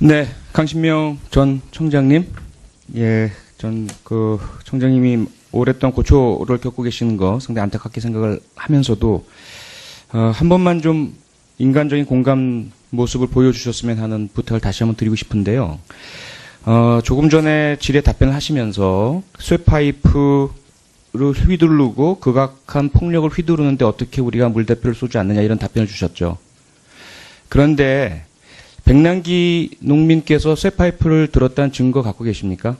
네, 강신명 전 청장님, 전 청장님이 오랫동안 고초를 겪고 계시는 거 상당히 안타깝게 생각을 하면서도 한 번만 좀 인간적인 공감 모습을 보여주셨으면 하는 부탁을 다시 한번 드리고 싶은데요. 조금 전에 질의 답변을 하시면서 쇠파이프를 휘두르고 극악한 폭력을 휘두르는데 어떻게 우리가 물대포를 쏘지 않느냐 이런 답변을 주셨죠. 그런데 백남기 농민께서 쇠파이프를 들었다는 증거 갖고 계십니까?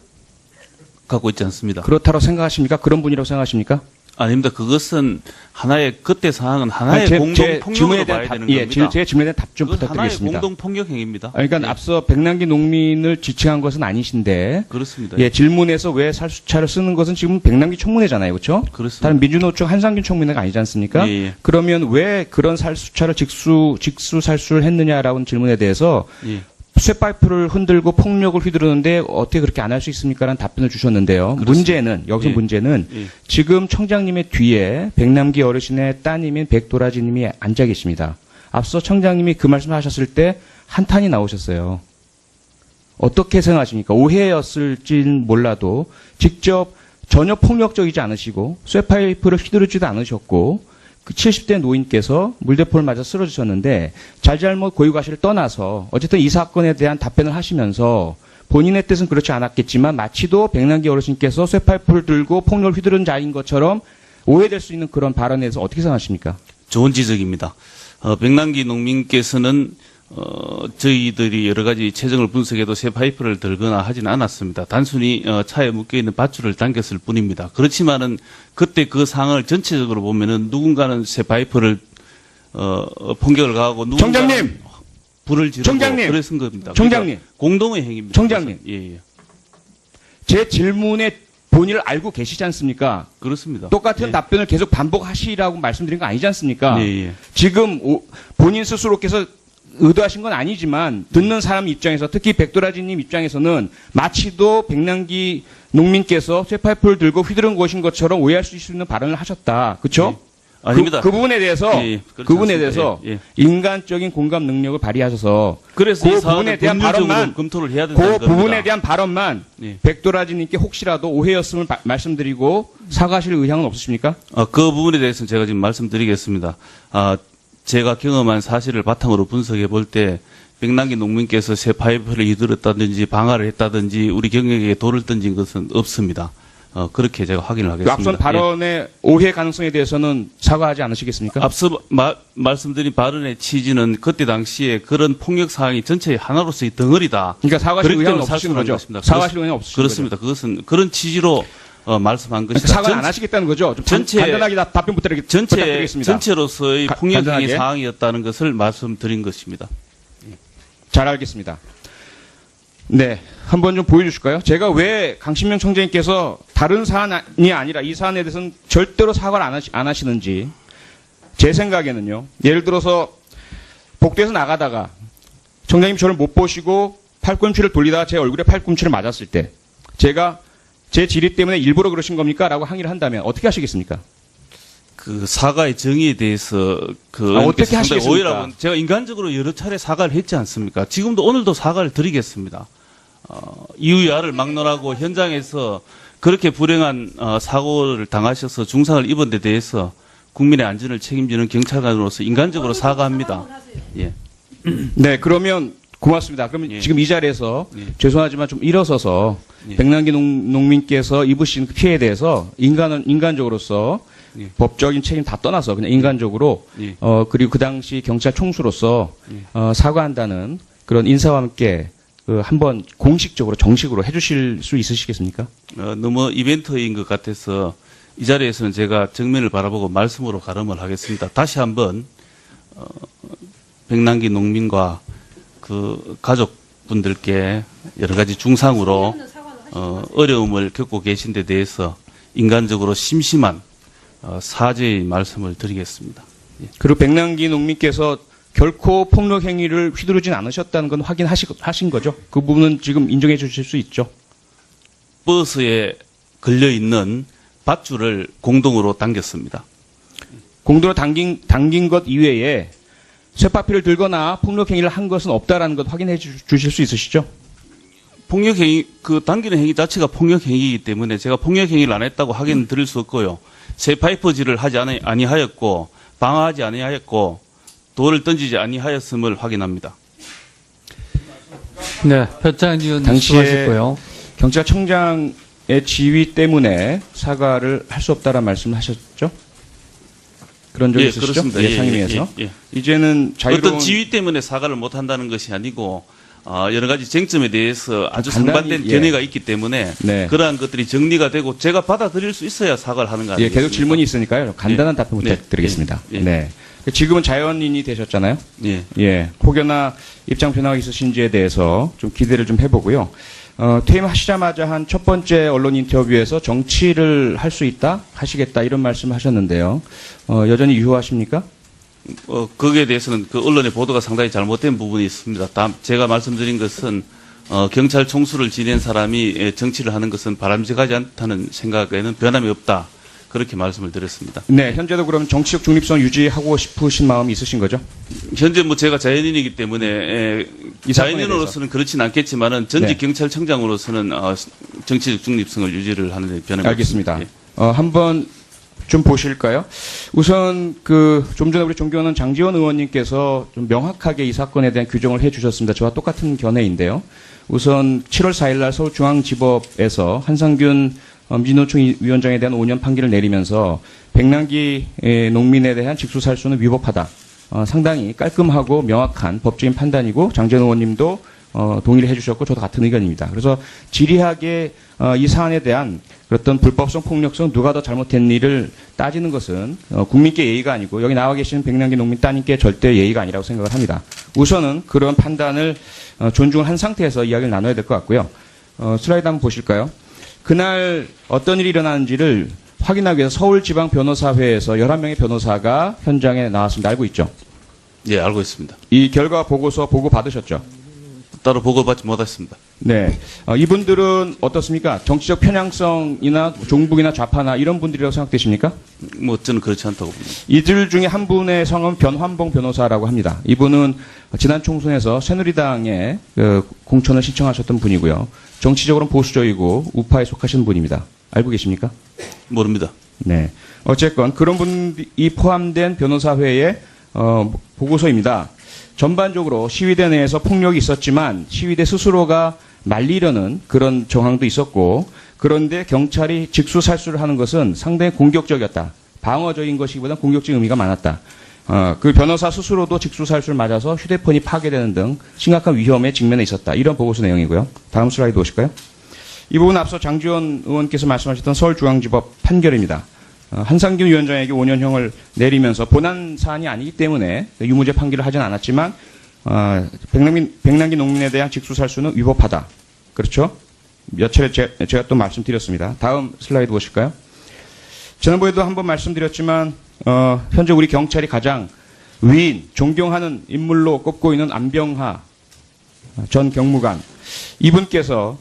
갖고 있지 않습니다. 그렇다고 생각하십니까? 그런 분이라고 생각하십니까? 아닙니다. 그것은 하나의 그때 상황은 하나의 공동 폭력으로 봐야 되는 겁니다. 제 질문에 대한 답 좀 그건 하나의 부탁드리겠습니다. 공동 폭력 행위입니다. 그러니까 예. 앞서 백남기 농민을 지칭한 것은 아니신데, 그렇습니다. 질문에서 왜 살수차를 쓰는 것은 지금 백남기 청문회잖아요, 그렇죠? 그렇습니다. 다른 민주노총 한상균 청문회가 아니지 않습니까? 예. 그러면 왜 그런 살수차를 직수 살수를 했느냐라는 질문에 대해서 예. 쇠파이프를 흔들고 폭력을 휘두르는데 어떻게 그렇게 안 할 수 있습니까라는 답변을 주셨는데요. 그렇습니다. 문제는 여기서 예. 문제는 예. 지금 청장님의 뒤에 백남기 어르신의 따님인 백도라지님이 앉아 계십니다. 앞서 청장님이 그 말씀을 하셨을 때 한탄이 나오셨어요. 어떻게 생각하십니까? 오해였을진 몰라도 직접 전혀 폭력적이지 않으시고 쇠파이프를 휘두르지도 않으셨고 그 70대 노인께서 물대포를 맞아 쓰러지셨는데 잘잘못 고유가시를 떠나서 어쨌든 이 사건에 대한 답변을 하시면서 본인의 뜻은 그렇지 않았겠지만 마치도 백남기 어르신께서 쇠파이프를 들고 폭력을 휘두른 자인 것처럼 오해될 수 있는 그런 발언에 대해서 어떻게 생각하십니까? 좋은 지적입니다. 백남기 농민께서는 저희들이 여러 가지 채정을 분석해도 쇠파이프를 들거나 하지는 않았습니다. 단순히 차에 묶여있는 밧줄을 당겼을 뿐입니다. 그렇지만은 그때 그 상황을 전체적으로 보면은 누군가는 쇠파이프를 폭격을 가하고 누군가는 청장님! 불을 지르고 청장님! 그랬은 겁니다. 청장님! 그러니까 공동의 행위입니다. 청장님! 예. 제 질문의 본의를 알고 계시지 않습니까? 그렇습니다. 똑같은 예. 답변을 계속 반복하시라고 말씀드린 거 아니지 않습니까? 예. 지금 본인 스스로께서 의도하신 건 아니지만 듣는 사람 입장에서 특히 백도라지님 입장에서는 마치도 백남기 농민께서 쇠파이프를 들고 휘두른 것인 것처럼 오해할 수 있는 발언을 하셨다. 그렇죠? 예. 아닙니다. 그 부분에 대해서 그렇지 그 부분에 않습니다. 대해서 예. 인간적인 공감 능력을 발휘하셔서 그래서 그 이 사안을 부분에 대한 법률적으로 발언만 검토를 해야 된다는 그 겁니다. 부분에 대한 발언만 예. 백도라지님께 혹시라도 오해였음을 말씀드리고 사과하실 의향은 없으십니까? 그 부분에 대해서는 제가 지금 말씀드리겠습니다. 제가 경험한 사실을 바탕으로 분석해 볼 때 백남기 농민께서 쇠파이프를 휘둘렀다든지 방화를 했다든지 우리 경영에 돌을 던진 것은 없습니다. 그렇게 제가 확인을 그 하겠습니다. 앞선 발언의 오해 가능성에 대해서는 사과하지 않으시겠습니까? 앞서 말씀드린 발언의 취지는 그때 당시에 그런 폭력 상황이 전체의 하나로서의 덩어리다. 그러니까 사과하실 그렇기 의향은 때문에 없으신 거죠? 것입니다. 사과하실 의향은 없으신 그렇습니다. 그것은 그런 취지로 말씀한 거죠? 것이다. 사과를 안 하시겠다는 거죠? 좀 간단하게 답변 부탁드리겠습니다. 전체로서의 폭력적인 간단하게. 상황이었다는 것을 말씀드린 것입니다. 잘 알겠습니다. 네, 한번 좀 보여주실까요? 제가 왜 강신명 청장님께서 다른 사안이 아니라 이 사안에 대해서는 절대로 사과를 안 하시는지 제 생각에는요. 예를 들어서 복도에서 나가다가 청장님 저를 못 보시고 팔꿈치를 돌리다가 제 얼굴에 팔꿈치를 맞았을 때 제가 제 지리 때문에 일부러 그러신 겁니까? 라고 항의를 한다면 어떻게 하시겠습니까? 그 사과의 정의에 대해서 어떻게 하시겠습니까? 오해라고 제가 인간적으로 여러 차례 사과를 했지 않습니까? 지금도 오늘도 사과를 드리겠습니다. 이유야를 막론하고 현장에서 그렇게 불행한 사고를 당하셔서 중상을 입은 데 대해서 국민의 안전을 책임지는 경찰관으로서 인간적으로 사과합니다. 예. 네, 그러면 고맙습니다. 그러면 예. 지금 이 자리에서 예. 죄송하지만 좀 일어서서 예. 백남기 농민께서 입으신 피해에 대해서 인간적으로서 예. 법적인 책임 다 떠나서 그냥 인간적으로 예. 그리고 그 당시 경찰 총수로서 예. 사과한다는 그런 인사와 함께 한번 공식적으로 정식으로 해주실 수 있으시겠습니까? 너무 이벤트인 것 같아서 이 자리에서는 제가 정면을 바라보고 말씀으로 가름을 하겠습니다. 다시 한번 백남기 농민과 그 가족분들께 여러 가지 중상으로 어려움을 겪고 계신 데 대해서 인간적으로 심심한 사죄의 말씀을 드리겠습니다. 예. 그리고 백남기 농민께서 결코 폭력 행위를 휘두르진 않으셨다는 건 확인하신 거죠? 그 부분은 지금 인정해 주실 수 있죠? 버스에 걸려 있는 밧줄을 공동으로 당겼습니다. 공도로 당긴 것 이외에 쇠파피를 들거나 폭력 행위를 한 것은 없다라는 것 확인해 주실 수 있으시죠? 폭력 행위, 그 당기는 행위 자체가 폭력 행위이기 때문에 제가 폭력 행위를 안 했다고 확인 드릴 수 없고요. 새 파이퍼질을 하지 아니하였고, 방어하지 아니하였고, 돌을 던지지 아니하였음을 확인합니다. 네, 표창 의원 당시에 수고하셨고요. 경찰청장의 지위 때문에 사과를 할 수 없다라는 말씀을 하셨죠? 그런 적이 예, 있으시죠? 그렇습니다. 예, 상임위에서. 예. 이제는 자유로운 어떤 지위 때문에 사과를 못 한다는 것이 아니고, 여러 가지 쟁점에 대해서 아주 간단히, 상반된 예. 견해가 있기 때문에 네. 그러한 것들이 정리가 되고 제가 받아들일 수 있어야 사과를 하는 거 예, 아니겠습니까? 계속 질문이 있으니까요. 간단한 답변 네. 부탁드리겠습니다. 예. 네. 지금은 자연인이 되셨잖아요. 예. 예. 혹여나 입장 변화가 있으신지에 대해서 좀 기대를 좀 해보고요. 퇴임하시자마자 한 첫 번째 언론 인터뷰에서 정치를 할 수 있다, 하시겠다 이런 말씀을 하셨는데요. 여전히 유효하십니까? 거기에 대해서는 그 언론의 보도가 상당히 잘못된 부분이 있습니다. 제가 말씀드린 것은 경찰 총수를 지낸 사람이 정치를 하는 것은 바람직하지 않다는 생각에는 변함이 없다. 그렇게 말씀을 드렸습니다. 네, 현재도 그럼 정치적 중립성 유지하고 싶으신 마음이 있으신 거죠? 현재 뭐 제가 자연인이기 때문에 이 사건에 자연인으로서는 그렇지는 않겠지만은 전직 네. 경찰청장으로서는 정치적 중립성을 유지를 하는 데 변함이 알겠습니다. 없습니다. 한번 좀 보실까요? 우선 좀 전에 우리 존경하는 장지원 의원님께서 좀 명확하게 이 사건에 대한 규정을 해주셨습니다. 저와 똑같은 견해인데요. 우선 7월 4일날 서울중앙지법에서 한상균 민노총 위원장에 대한 5년 판결을 내리면서 백남기 농민에 대한 직수살수는 위법하다. 상당히 깔끔하고 명확한 법적인 판단이고 장지원 의원님도 동의를 해주셨고 저도 같은 의견입니다. 그래서 지리하게 이 사안에 대한 어떤 불법성, 폭력성, 누가 더 잘못된 일을 따지는 것은 국민께 예의가 아니고 여기 나와 계시는 백남기 농민 따님께 절대 예의가 아니라고 생각을 합니다. 우선은 그런 판단을 존중을 한 상태에서 이야기를 나눠야 될 것 같고요. 슬라이드 한번 보실까요? 그날 어떤 일이 일어나는지를 확인하기 위해서 서울지방변호사회에서 11명의 변호사가 현장에 나왔습니다. 알고 있죠? 예, 알고 있습니다. 이 결과 보고서 보고 받으셨죠? 따로 보고받지 못했습니다. 네. 이분들은 어떻습니까? 정치적 편향성이나 종북이나 좌파나 이런 분들이라고 생각되십니까? 뭐 저는 그렇지 않다고 봅니다. 이들 중에 한 분의 성은 변환봉 변호사라고 합니다. 이분은 지난 총선에서 새누리당에 공천을 신청하셨던 분이고요. 정치적으로는 보수적이고 우파에 속하시는 분입니다. 알고 계십니까? 모릅니다. 네. 어쨌건 그런 분이 포함된 변호사회의 보고서입니다. 전반적으로 시위대 내에서 폭력이 있었지만 시위대 스스로가 말리려는 그런 정황도 있었고 그런데 경찰이 직수살수를 하는 것은 상당히 공격적이었다. 방어적인 것이기보다 공격적인 의미가 많았다. 그 변호사 스스로도 직수살수를 맞아서 휴대폰이 파괴되는 등 심각한 위험에 직면해 있었다. 이런 보고서 내용이고요. 다음 슬라이드 보실까요? 이 부분은 앞서 장지원 의원께서 말씀하셨던 서울중앙지법 판결입니다. 한상균 위원장에게 5년형을 내리면서 본안 사안이 아니기 때문에 유무죄 판결을 하진 않았지만 백남기 농민에 대한 직수살수는 위법하다. 그렇죠? 몇 차례 제가 또 말씀드렸습니다. 다음 슬라이드 보실까요? 지난번에도 한번 말씀드렸지만 현재 우리 경찰이 가장 위인, 존경하는 인물로 꼽고 있는 안병하 전 경무관 이분께서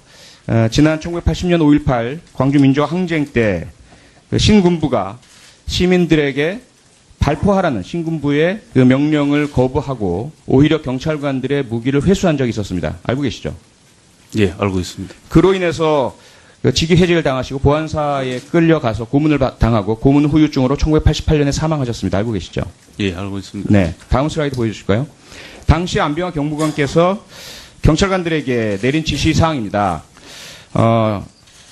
지난 1980년 5.18 광주민주화 항쟁 때 신군부가 시민들에게 발포하라는 신군부의 그 명령을 거부하고 오히려 경찰관들의 무기를 회수한 적이 있었습니다. 알고 계시죠? 예, 알고 있습니다. 그로 인해서 직위 해직을 당하시고 보안사에 끌려가서 고문을 당하고 고문 후유증으로 1988년에 사망하셨습니다. 알고 계시죠? 예, 알고 있습니다. 네. 다음 슬라이드 보여주실까요? 당시 안병하 경무관께서 경찰관들에게 내린 지시사항입니다.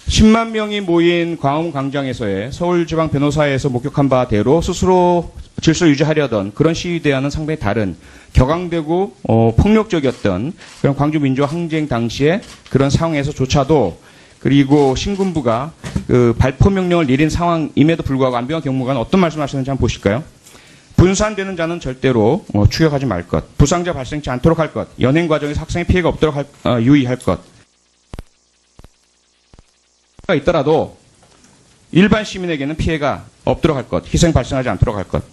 10만 명이 모인 광화문 광장에서의 서울지방변호사회에서 목격한 바대로 스스로 질서를 유지하려던 그런 시위대와는 상당히 다른 격앙되고 폭력적이었던 그런 광주민주화 항쟁 당시의 그런 상황에서조차도 그리고 신군부가 그 발포 명령을 내린 상황임에도 불구하고 안병하 경무관은 어떤 말씀을 하셨는지 한번 보실까요? 분산되는 자는 절대로 추격하지 말 것, 부상자 발생치 않도록 할 것, 연행 과정에서 학생의 피해가 없도록 유의할 것. 가 있더라도 일반 시민에게는 피해가 없도록 할 것, 희생 발생하지 않도록 할 것,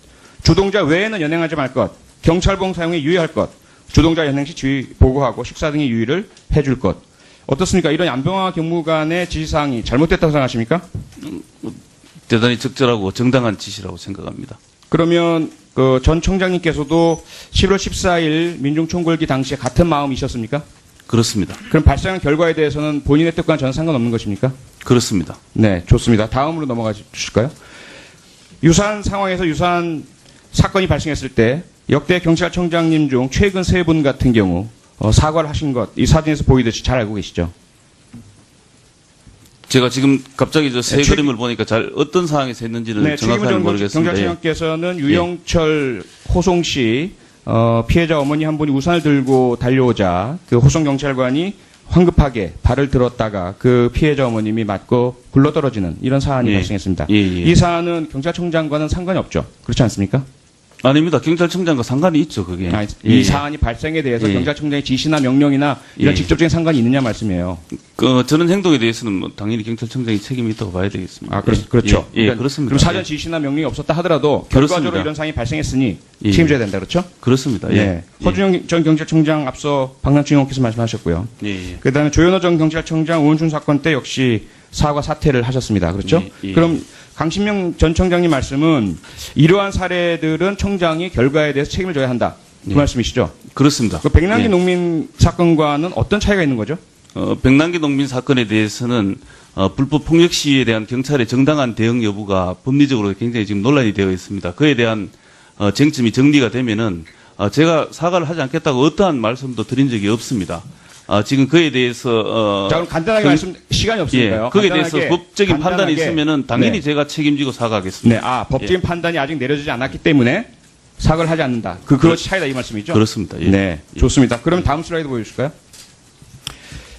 주동자 외에는 연행하지 말 것, 경찰봉 사용에 유의할 것, 주동자 연행 시 지휘 보고하고 식사 등의 유의를 해줄 것. 어떻습니까? 이런 안병하 경무관의 지시사항이 잘못됐다고 생각하십니까? 대단히 적절하고 정당한 지시라고 생각합니다. 그러면 그 전 청장님께서도 11월 14일 민중총궐기 당시에 같은 마음이셨습니까? 그렇습니다. 그럼 발생한 결과에 대해서는 본인의 뜻과는 전혀 상관없는 것입니까? 그렇습니다. 네, 좋습니다. 다음으로 넘어가 주실까요? 유사한 상황에서 유사한 사건이 발생했을 때 역대 경찰청장님 중 최근 세 분 같은 경우 사과를 하신 것, 이 사진에서 보이듯이 잘 알고 계시죠? 제가 지금 갑자기 저 새 네, 그림을 보니까 잘 어떤 상황에서 했는지는 네, 정확하게 최기문 모르겠습니다. 예. 경찰청장께서는 유영철 호송 씨 피해자 어머니 한 분이 우산을 들고 달려오자 그 호송 경찰관이 황급하게 발을 들었다가 그 피해자 어머님이 맞고 굴러떨어지는 이런 사안이 예. 발생했습니다. 예, 예. 이 사안은 경찰청장과는 상관이 없죠. 그렇지 않습니까? 아닙니다. 경찰청장과 상관이 있죠, 그게. 아, 예, 이 사안이 발생에 대해서 예. 경찰청장의 지시나 명령이나 이런 예. 직접적인 상관이 있느냐 말씀이에요. 저는 행동에 대해서는 뭐 당연히 경찰청장이 책임이 있다고 봐야 되겠습니다. 아, 그렇죠. 예, 그러니까 그렇습니다. 그럼 사전 예. 지시나 명령이 없었다 하더라도 결과적으로 그렇습니다. 이런 상황이 발생했으니 예. 책임져야 된다. 그렇죠? 그렇습니다. 예. 예. 허준영 전 경찰청장 앞서 박남춘 의원께서 말씀하셨고요. 예, 예. 그다음에 조현호 전 경찰청장 오은준 사건 때 역시 사과 사퇴를 하셨습니다. 그렇죠? 예, 예. 그럼 강신명 전 청장님 말씀은 이러한 사례들은 청장이 결과에 대해서 책임을 져야 한다. 그 예. 말씀이시죠? 그렇습니다. 그 백남기 예. 농민 사건과는 어떤 차이가 있는 거죠? 백남기 농민 사건에 대해서는 불법 폭력 시위에 대한 경찰의 정당한 대응 여부가 법리적으로 굉장히 지금 논란이 되어 있습니다. 그에 대한 쟁점이 정리가 되면은 제가 사과를 하지 않겠다고 어떠한 말씀도 드린 적이 없습니다. 지금 그에 대해서 자, 그럼 간단하게 말씀 시간이 없으니까요. 예, 거기에 대해서 간단하게, 법적인 판단이 간단하게. 있으면은 당연히 네. 제가 책임지고 사과하겠습니다. 네, 법적인 판단이 아직 내려지지 않았기 때문에 사과를 하지 않는다. 그것이 차이다 이 말씀이죠? 그렇습니다. 예. 네, 좋습니다. 그럼 다음 슬라이드 보여주실까요?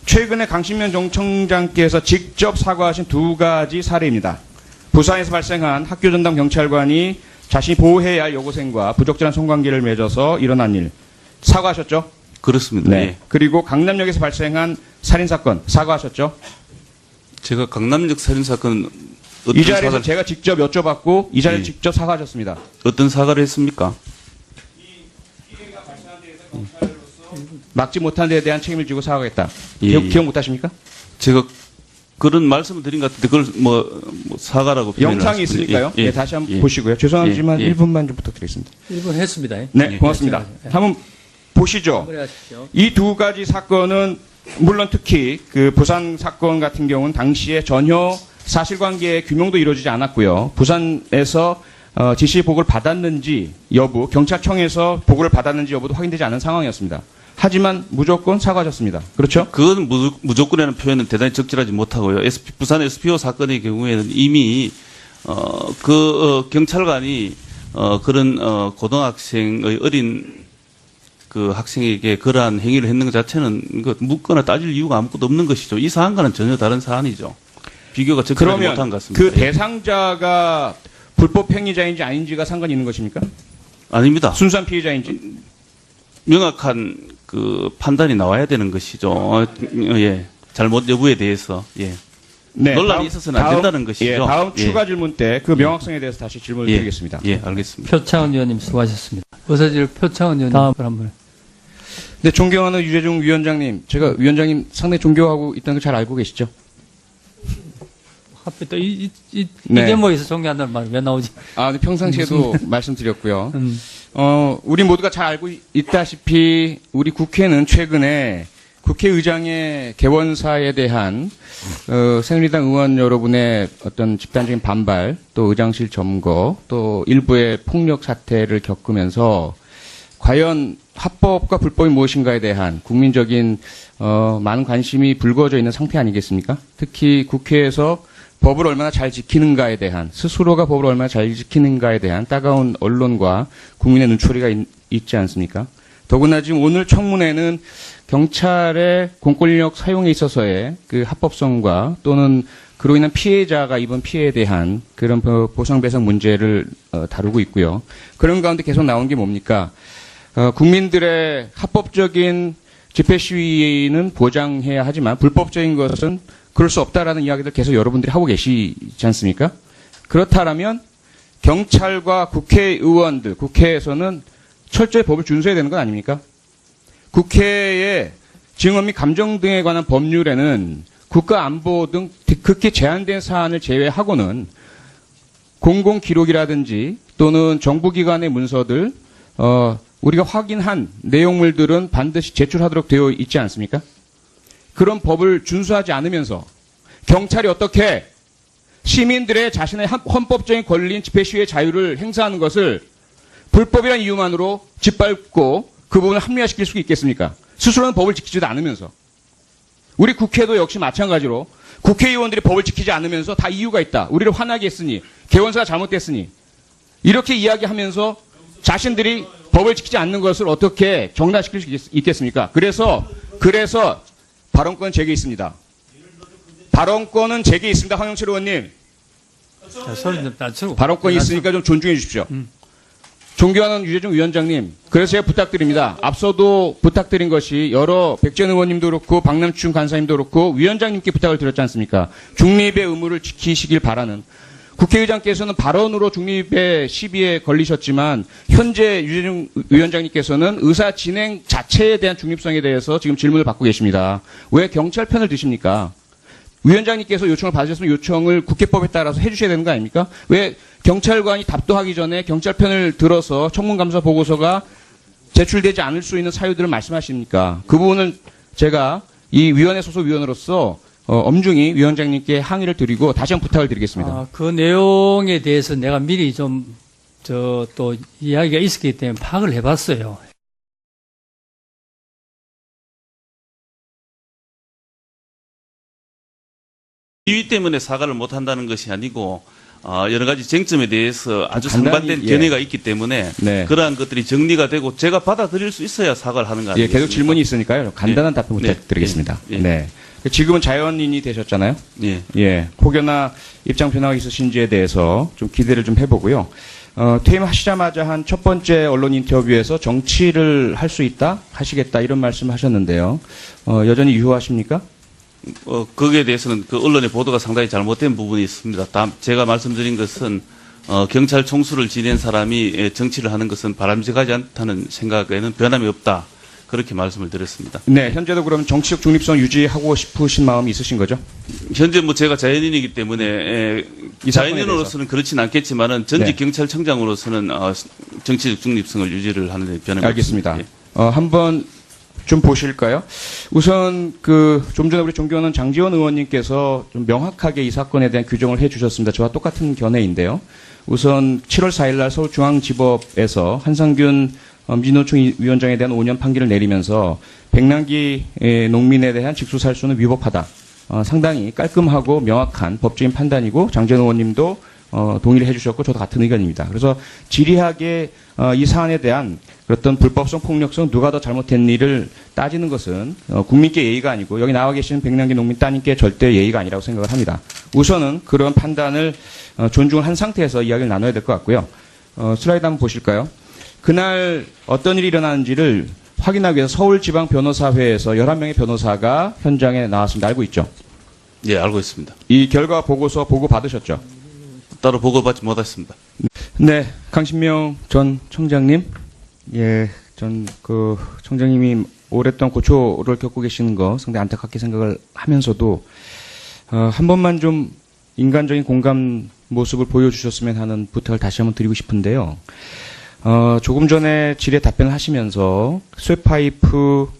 최근에 강신면 정청장께서 직접 사과하신 두 가지 사례입니다. 부산에서 발생한 학교 전담 경찰관이 자신이 보호해야 할 여고생과 부적절한 성관계를 맺어서 일어난 일 사과하셨죠? 그렇습니다. 네. 예. 그리고 강남역에서 발생한 살인 사건 사과하셨죠? 제가 강남역 살인 사건 이 자리에서 제가 직접 여쭤봤고 이 자리에서 예. 직접 사과하셨습니다. 어떤 사과를 했습니까? 막지 못한 데에 대한 책임을 지고 사과하겠다. 예, 기억 못하십니까? 제가 그런 말씀을 드린 것 같은데 그걸 뭐 사과라고 표현을 영상이 하셨군요. 있으니까요. 예, 네, 다시 한번 예. 보시고요. 죄송하지만 예, 예. 1분만 좀 부탁드리겠습니다. 1분 했습니다. 네, 예. 고맙습니다. 예. 한번 보시죠. 마무리하십시오. 이 두 가지 사건은 물론 특히 그 부산 사건 같은 경우는 당시에 전혀 사실관계의 규명도 이루어지지 않았고요. 부산에서 지시 보고를 받았는지 여부, 경찰청에서 보고를 받았는지 여부도 확인되지 않은 상황이었습니다. 하지만 무조건 사과하셨습니다. 그렇죠? 그건 무조건이라는 표현은 대단히 적절하지 못하고요. 부산 SPO 사건의 경우에는 이미 경찰관이 그런 고등학생의 어린 그 학생에게 그러한 행위를 했는 것 자체는 묻거나 따질 이유가 아무것도 없는 것이죠. 이 사안과는 전혀 다른 사안이죠. 비교가 적절하지 그러면 못한 것 같습니다. 그 대상자가 불법 행위자인지 아닌지가 상관이 있는 것입니까? 아닙니다. 순수한 피해자인지? 명확한 그 판단이 나와야 되는 것이죠. 예. 잘못 여부에 대해서. 예. 네, 논란이 있어서는 안 된다는 것이죠. 예, 다음 예. 추가 질문 때 그 명확성에 대해서 다시 질문을 예. 드리겠습니다. 예, 알겠습니다. 표창원 의원님 수고하셨습니다. 의사질 표창원 의원님 다음 한번. 네, 존경하는 유재중 위원장님, 제가 위원장님 상당히 존경하고 있다는 걸 잘 알고 계시죠? 하필 또 네. 이게 뭐 있어 존경한다는 말 왜 나오지? 아, 네, 평상시에도 말씀드렸고요. 음. 우리 모두가 잘 알고 있다시피 우리 국회는 최근에 국회의장의 개원사에 대한 새누리당 의원 여러분의 어떤 집단적인 반발, 또 의장실 점거, 또 일부의 폭력 사태를 겪으면서 과연 합법과 불법이 무엇인가에 대한 국민적인 많은 관심이 불거져 있는 상태 아니겠습니까? 특히 국회에서 법을 얼마나 잘 지키는가에 대한, 스스로가 법을 얼마나 잘 지키는가에 대한 따가운 언론과 국민의 눈초리가 있지 않습니까? 더구나 지금 오늘 청문회는 경찰의 공권력 사용에 있어서의 그 합법성과 또는 그로 인한 피해자가 입은 피해에 대한 그런 보상배상 문제를 다루고 있고요. 그런 가운데 계속 나온 게 뭡니까? 국민들의 합법적인 집회 시위는 보장해야 하지만 불법적인 것은 그럴 수 없다라는 이야기들 계속 여러분들이 하고 계시지 않습니까? 그렇다면 경찰과 국회의원들, 국회에서는 철저히 법을 준수해야 되는 건 아닙니까? 국회의 증언 및 감정 등에 관한 법률에는 국가안보 등 극히 제한된 사안을 제외하고는 공공기록이라든지 또는 정부기관의 문서들, 우리가 확인한 내용물들은 반드시 제출하도록 되어 있지 않습니까? 그런 법을 준수하지 않으면서 경찰이 어떻게 시민들의 자신의 헌법적인 권리인 집회 시위의 자유를 행사하는 것을 불법이라는 이유만으로 짓밟고 그 부분을 합리화시킬 수 있겠습니까? 스스로는 법을 지키지도 않으면서. 우리 국회도 역시 마찬가지로 국회의원들이 법을 지키지 않으면서 다 이유가 있다. 우리를 화나게 했으니, 개원서가 잘못됐으니 이렇게 이야기하면서 자신들이 법을 지키지 않는 것을 어떻게 정당화시킬 수 있겠습니까? 그래서 발언권은 제게 있습니다. 발언권은 제게 있습니다. 황영철 의원님. 자, 소리 좀 낮추고. 발언권이 있으니까 좀 존중해 주십시오. 존경하는 유재중 위원장님, 그래서 제가 부탁드립니다. 앞서도 부탁드린 것이 여러 백전 의원님도 그렇고 박남춘 간사님도 그렇고 위원장님께 부탁을 드렸지 않습니까? 중립의 의무를 지키시길 바라는. 국회의장께서는 발언으로 중립의 시비에 걸리셨지만 현재 유재중 위원장님께서는 의사 진행 자체에 대한 중립성에 대해서 지금 질문을 받고 계십니다. 왜 경찰 편을 드십니까? 위원장님께서 요청을 받으셨으면 요청을 국회법에 따라서 해주셔야 되는 거 아닙니까? 왜 경찰관이 답도하기 전에 경찰 편을 들어서 청문감사 보고서가 제출되지 않을 수 있는 사유들을 말씀하십니까? 그 부분은 제가 이 위원회 소속 위원으로서 엄중히 위원장님께 항의를 드리고 다시 한번 부탁을 드리겠습니다. 그 내용에 대해서 내가 미리 또 이야기가 있었기 때문에 파악을 해봤어요. 시위 때문에 사과를 못 한다는 것이 아니고 여러 가지 쟁점에 대해서 아주 간단히, 상반된 견해가 있기 때문에 네. 그러한 것들이 정리가 되고 제가 받아들일 수 있어야 사과를 하는 거 아니겠습니까? 계속 질문이 있으니까요. 간단한 답변 네. 부탁드리겠습니다. 네. 네. 지금은 자연인이 되셨잖아요. 예. 혹여나 입장 변화가 있으신지에 대해서 좀 기대를 좀 해보고요. 퇴임하시자마자 한 첫 번째 언론 인터뷰에서 정치를 할 수 있다, 하시겠다 이런 말씀을 하셨는데요. 여전히 유효하십니까? 거기에 대해서는 그 언론의 보도가 상당히 잘못된 부분이 있습니다. 제가 말씀드린 것은 경찰 총수를 지낸 사람이 정치를 하는 것은 바람직하지 않다는 생각에는 변함이 없다. 그렇게 말씀을 드렸습니다. 네, 현재도 그럼 정치적 중립성 유지하고 싶으신 마음이 있으신 거죠? 현재 제가 자연인이기 때문에 이 사건에 자연인으로서는 그렇진 않겠지만은 전직 네. 경찰청장으로서는 정치적 중립성을 유지를 하는 데 변함이 알겠습니다. 없습니다. 예. 한번 좀 보실까요? 우선 좀 전에 우리 존경하는 장지원 의원님께서 좀 명확하게 이 사건에 대한 규정을 해주셨습니다. 저와 똑같은 견해인데요. 우선 7월 4일날 서울중앙지법에서 한상균 민주노총 위원장에 대한 5년 판결을 내리면서 백남기 농민에 대한 직수살수는 위법하다. 상당히 깔끔하고 명확한 법적인 판단이고 장지원 의원님도 동의를 해주셨고 저도 같은 의견입니다. 그래서 지리하게 이 사안에 대한 어떤 불법성, 폭력성, 누가 더 잘못된 일을 따지는 것은 국민께 예의가 아니고 여기 나와 계시는 백남기 농민 따님께 절대 예의가 아니라고 생각을 합니다. 우선은 그런 판단을 존중을 한 상태에서 이야기를 나눠야 될 것 같고요. 슬라이드 한번 보실까요? 그날 어떤 일이 일어나는지를 확인하기 위해서 서울지방변호사회에서 11명의 변호사가 현장에 나왔습니다. 알고 있죠? 예, 알고 있습니다. 이 결과 보고서 보고 받으셨죠? 따로 보고받지 못했습니다. 네, 강신명 전 청장님. 예, 전 청장님이 오랫동안 고초를 겪고 계시는 거 상당히 안타깝게 생각을 하면서도 한 번만 좀 인간적인 공감 모습을 보여주셨으면 하는 부탁을 다시 한번 드리고 싶은데요. 조금 전에 질의 답변을 하시면서 쇠파이프를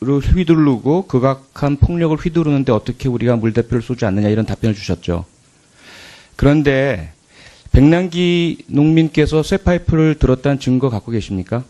휘두르고 극악한 폭력을 휘두르는데 어떻게 우리가 물대포를 쏘지 않느냐 이런 답변을 주셨죠. 그런데 백남기 농민께서 쇠파이프를 들었다는 증거 갖고 계십니까?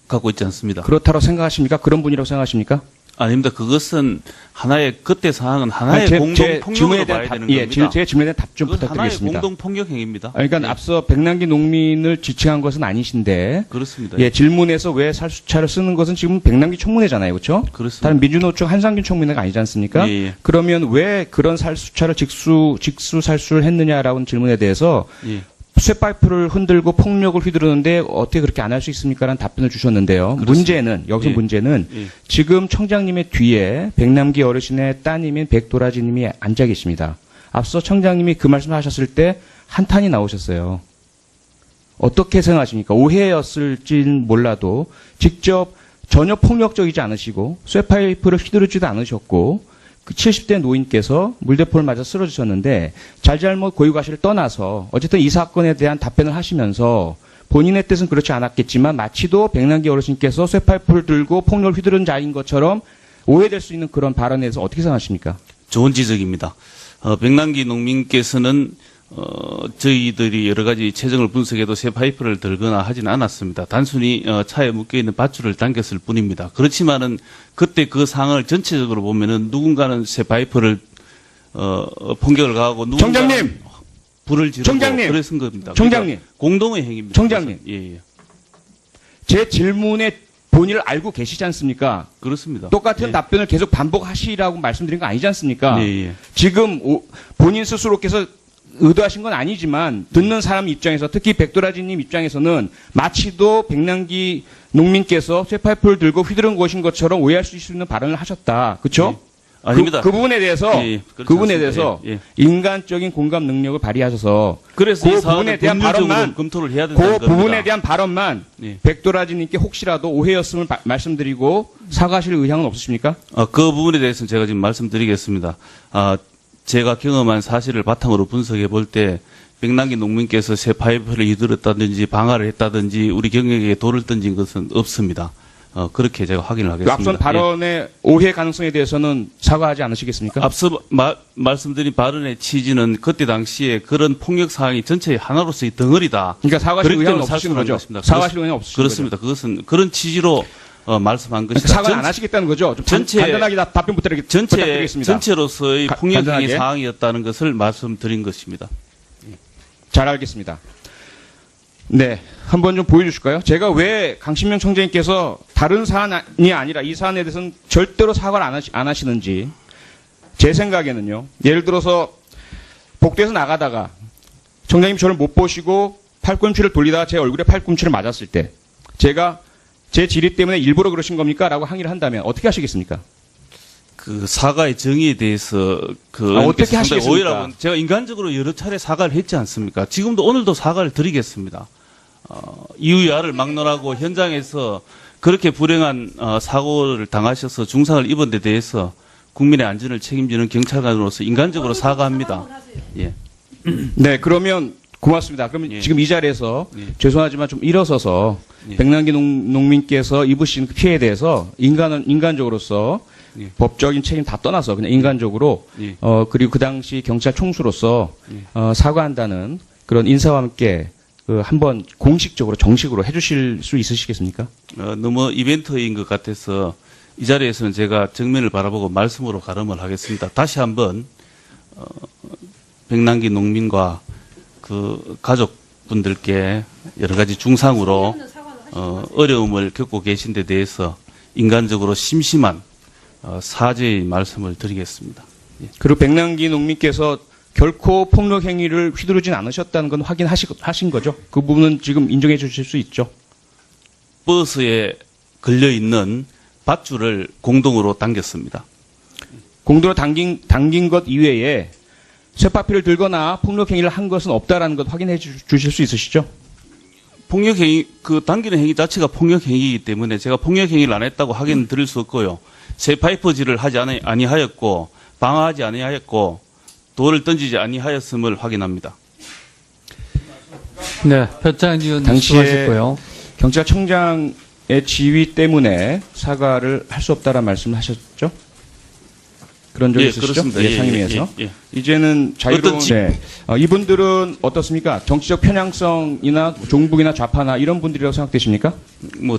갖고 있지 않습니다. 그렇다고 생각하십니까? 그런 분이라고 생각하십니까? 아닙니다. 그것은 하나의 그때 상황은 하나의 공동 폭력으로 봐야 되는 겁니다. 제 질문에 대한 답 좀 그건 부탁드리겠습니다. 하나의 공동 폭력 행위입니다. 그러니까 앞서 백남기 농민을 지칭한 것은 아니신데 그렇습니다. 예, 질문에서 왜 살수차를 쓰는 것은 지금 백남기 청문회잖아요. 그렇죠? 그렇습니다. 다른 민주노총 한상균 청문회가 아니지 않습니까? 예. 그러면 왜 그런 살수차를 직수 살수를 했느냐라는 질문에 대해서 예. 쇠파이프를 흔들고 폭력을 휘두르는데 어떻게 그렇게 안 할 수 있습니까라는 답변을 주셨는데요. 그렇습니다. 문제는 여기서 예. 문제는 예. 지금 청장님의 뒤에 백남기 어르신의 따님인 백도라지님이 앉아 계십니다. 앞서 청장님이 그 말씀을 하셨을 때 한탄이 나오셨어요. 어떻게 생각하십니까? 오해였을진 몰라도 직접 전혀 폭력적이지 않으시고 쇠파이프를 휘두르지도 않으셨고 그 70대 노인께서 물대포를 맞아 쓰러지셨는데 잘잘못 고유가시를 떠나서 어쨌든 이 사건에 대한 답변을 하시면서 본인의 뜻은 그렇지 않았겠지만 마치도 백남기 어르신께서 쇠파이프를 들고 폭력을 휘두른 자인 것처럼 오해될 수 있는 그런 발언에 대해서 어떻게 생각하십니까? 좋은 지적입니다. 백남기 농민께서는 저희들이 여러 가지 체증을 분석해도 새 파이프를 들거나 하지는 않았습니다. 단순히 차에 묶여 있는 밧줄을 당겼을 뿐입니다. 그렇지만은 그때 그 상황을 전체적으로 보면은 누군가는 새 파이프를 폭격을 가하고 누군가는 청장님! 불을 지르고 청장님! 그랬은 겁니다. 청장님! 그러니까 공동의 행위입니다. 청장님! 예. 제 질문의 본의를 알고 계시지 않습니까? 그렇습니다. 똑같은 예. 답변을 계속 반복하시라고 말씀드린 거 아니지 않습니까? 예. 지금 본인 스스로께서 의도하신 건 아니지만 듣는 사람 입장에서 특히 백도라지님 입장에서는 마치도 백남기 농민께서 쇠파이프를 들고 휘두른 것인 것처럼 오해할 수 있는 발언을 하셨다. 그렇죠? 예. 아닙니다. 그 부분에 대해서 그렇지 그 부분에 않습니다. 대해서 예. 인간적인 공감 능력을 발휘하셔서 그래서 그 이 사안을 부분에 대한 법률적으로 발언만 검토를 해야 된다는 그 겁니다. 부분에 대한 발언만 예. 백도라지님께 혹시라도 오해였음을 말씀드리고 사과하실 의향은 없으십니까? 그 부분에 대해서는 제가 지금 말씀드리겠습니다. 제가 경험한 사실을 바탕으로 분석해 볼 때 백남기 농민께서 새 파이프를 휘둘렀다든지 방화를 했다든지 우리 경력에 돌을 던진 것은 없습니다. 그렇게 제가 확인을 그 하겠습니다. 앞선 발언의 오해 가능성에 대해서는 사과하지 않으시겠습니까? 앞서 말씀드린 발언의 취지는 그때 당시에 그런 폭력 사항이 전체의 하나로서의 덩어리다. 그러니까 사과하실 그렇기 의향은 때문에 살 없으신 수는 거죠? 없습니다. 사과하실 의향은 없으신 그렇습니다. 그것은 그런 취지로 말씀한 거죠? 것이다. 사과는 안 하시겠다는 거죠? 좀 간단하게 답변 부탁드리겠습니다. 전체로서의 폭력적인 간단하게. 사항이었다는 것을 말씀드린 것입니다. 잘 알겠습니다. 네, 한번 좀 보여주실까요? 제가 왜 강신명 청장님께서 다른 사안이 아니라 이 사안에 대해서는 절대로 사과를 안 하시는지 제 생각에는요. 예를 들어서 복도에서 나가다가 청장님 저를 못 보시고 팔꿈치를 돌리다가 제 얼굴에 팔꿈치를 맞았을 때 제가 제 지리 때문에 일부러 그러신 겁니까? 라고 항의를 한다면 어떻게 하시겠습니까? 그 사과의 정의에 대해서 어떻게 상당히 하시겠습니까? 오해라고 제가 인간적으로 여러 차례 사과를 했지 않습니까? 지금도 오늘도 사과를 드리겠습니다. 이유야를 막론하고 현장에서 그렇게 불행한 사고를 당하셔서 중상을 입은 데 대해서 국민의 안전을 책임지는 경찰관으로서 인간적으로 사과합니다. 예. 네, 그러면 고맙습니다. 그럼 예. 지금 이 자리에서 예. 죄송하지만 좀 일어서서 예. 백남기 농민께서 입으신 그 피해에 대해서 인간적으로서 예. 법적인 책임 다 떠나서 그냥 인간적으로 예. 그리고 그 당시 경찰 총수로서 예. 사과한다는 그런 인사와 함께 한번 공식적으로 정식으로 해주실 수 있으시겠습니까? 너무 이벤트인 것 같아서 이 자리에서는 제가 정면을 바라보고 말씀으로 가름을 하겠습니다. 다시 한번 백남기 농민과 그 가족분들께 여러 가지 중상으로 어려움을 겪고 계신 데 대해서 인간적으로 심심한 사죄의 말씀을 드리겠습니다. 예. 그리고 백남기 농민께서 결코 폭력 행위를 휘두르진 않으셨다는 건 확인하신 거죠? 그 부분은 지금 인정해 주실 수 있죠? 버스에 걸려 있는 밧줄을 공동으로 당겼습니다. 공도로 당긴 것 이외에 쇠파피를 들거나 폭력 행위를 한 것은 없다라는 것 확인해 주실 수 있으시죠? 폭력 행위, 당기는 행위 자체가 폭력 행위이기 때문에 제가 폭력 행위를 안 했다고 확인 드릴 수 없고요. 새 파이프질을 하지 아니하였고, 방어하지 아니하였고, 돌을 던지지 아니하였음을 확인합니다. 네, 표창 의원 당시에 수고하셨고요. 경찰청장의 지위 때문에 사과를 할 수 없다라는 말씀을 하셨죠? 그런 적이 예, 있으시죠? 그렇습니다. 예, 상임위에서. 예. 이제는 자유로운 어떤 네. 이분들은 어떻습니까? 정치적 편향성이나 종북이나 좌파나 이런 분들이라고 생각되십니까?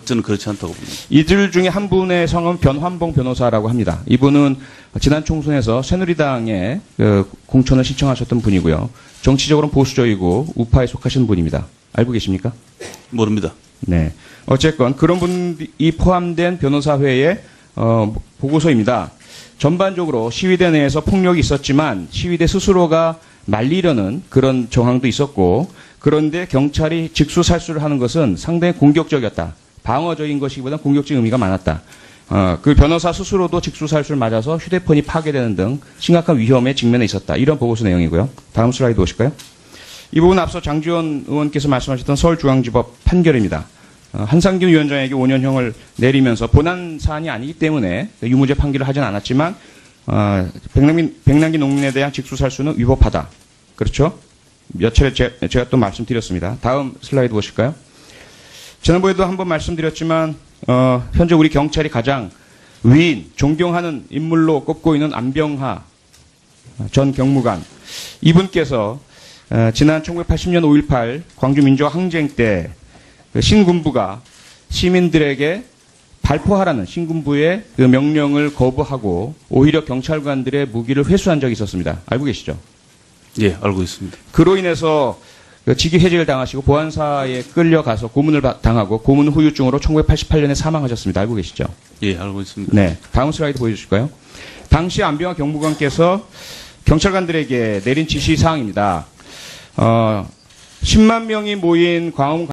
저는 그렇지 않다고 봅니다. 이들 중에 한 분의 성은 변환봉 변호사라고 합니다. 이분은 지난 총선에서 새누리당에 공천을 신청하셨던 분이고요. 정치적으로는 보수적이고 우파에 속하시는 분입니다. 알고 계십니까? 모릅니다. 네. 어쨌건 그런 분이 포함된 변호사회의 보고서입니다. 전반적으로 시위대 내에서 폭력이 있었지만 시위대 스스로가 말리려는 그런 정황도 있었고 그런데 경찰이 직수살수를 하는 것은 상당히 공격적이었다. 방어적인 것이기보다는 공격적인 의미가 많았다. 그 변호사 스스로도 직수살수를 맞아서 휴대폰이 파괴되는 등 심각한 위험에 직면해 있었다. 이런 보고서 내용이고요. 다음 슬라이드 보실까요? 이 부분 앞서 장지원 의원께서 말씀하셨던 서울중앙지법 판결입니다. 한상균 위원장에게 5년형을 내리면서 본안 사안이 아니기 때문에 유무죄 판결을 하진 않았지만 백남기 농민에 대한 직수살수는 위법하다. 그렇죠? 몇 차례 제가 또 말씀드렸습니다. 다음 슬라이드 보실까요? 지난번에도 한번 말씀드렸지만 현재 우리 경찰이 가장 위인, 존경하는 인물로 꼽고 있는 안병하 전 경무관 이분께서 지난 1980년 5.18 광주민주화 항쟁 때 신군부가 시민들에게 발포하라는 신군부의 그 명령을 거부하고 오히려 경찰관들의 무기를 회수한 적이 있었습니다. 알고 계시죠? 예, 알고 있습니다. 그로 인해서 직위 해직을 당하시고 보안사에 끌려가서 고문을 당하고 고문 후유증으로 1988년에 사망하셨습니다. 알고 계시죠? 예, 알고 있습니다. 네. 다음 슬라이드 보여주실까요? 당시 안병하 경무관께서 경찰관들에게 내린 지시 사항입니다. 10만 명이 모인 광화문